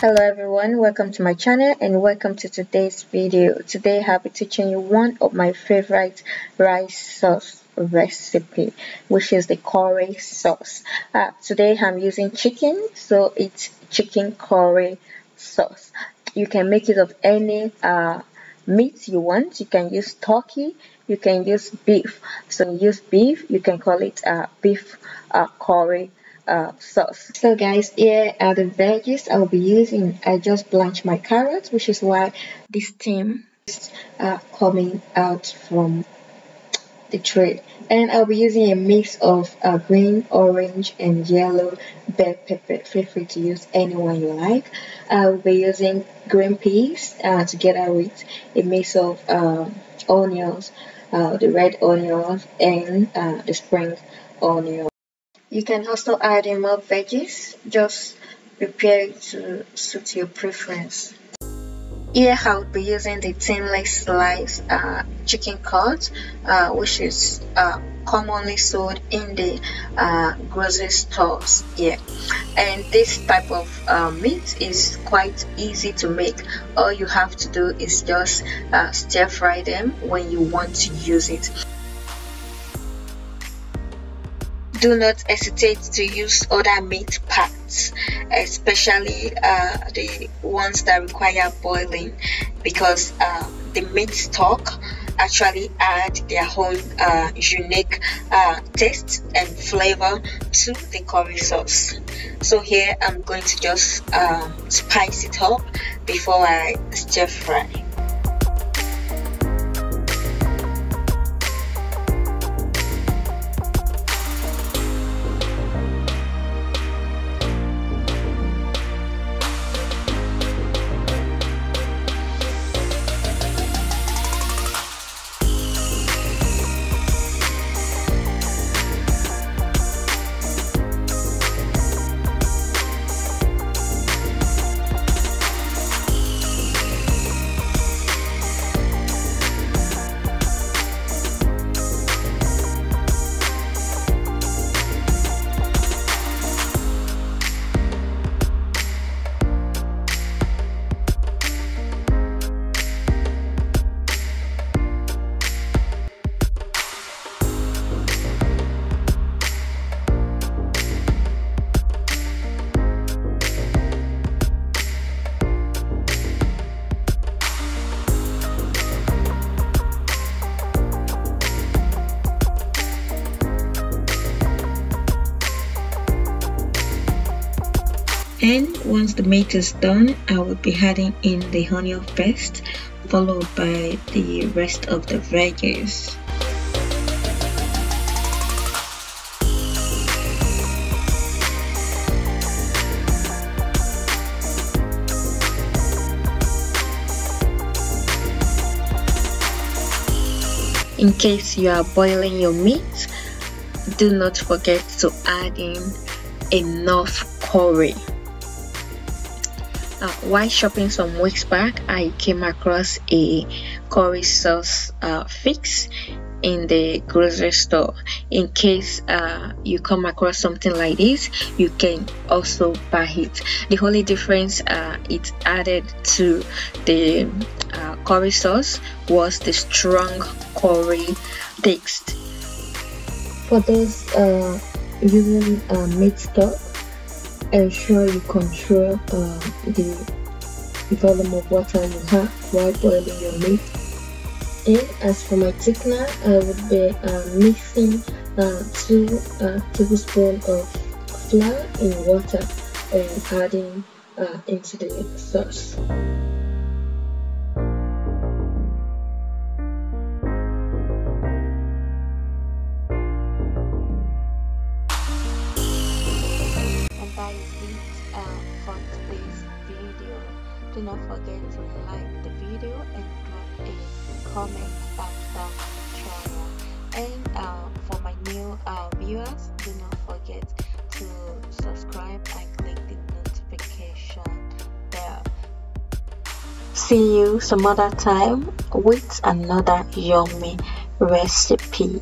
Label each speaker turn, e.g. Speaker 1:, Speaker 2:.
Speaker 1: Hello everyone, welcome to my channel and welcome to today's video. Today I'll be teaching you one of my favorite rice sauce recipe, which is the curry sauce. Today I'm using chicken, so it's chicken curry sauce. You can make it of any meat you want. You can use turkey, you can use beef. So use beef, you can call it beef curry sauce. So guys, here are the veggies I'll be using. I just blanched my carrots, which is why this steam is coming out from the tray. And I'll be using a mix of green, orange and yellow bell pepper. Feel free to use any one you like. I'll be using green peas together with a mix of onions, the red onions and the spring onions. You can also add in more veggies, just prepare it to suit your preference. Here I'll be using the thinly sliced chicken cut, which is commonly sold in the grocery stores here. And this type of meat is quite easy to make. All you have to do is just stir fry them when you want to use it. Do not hesitate to use other meat parts, especially the ones that require boiling, because the meat stock actually add their own unique taste and flavor to the curry sauce. So here I'm going to just spice it up before I stir fry. And once the meat is done, I will be adding in the onion paste, followed by the rest of the veggies. In case you are boiling your meat, do not forget to add in enough curry. While shopping some weeks back, I came across a curry sauce fix in the grocery store. In case you come across something like this, you can also buy it. The only difference it added to the curry sauce was the strong curry taste. For those using meat stock, ensure you control the volume of water you have while boiling your meat. And as for my thickener, I would be mixing 2 tablespoons of flour in water and adding into the sauce. For today's video. Do not forget to like the video and drop a comment after trial. And for my new viewers, do not forget to subscribe and click the notification bell. See you some other time with another yummy recipe.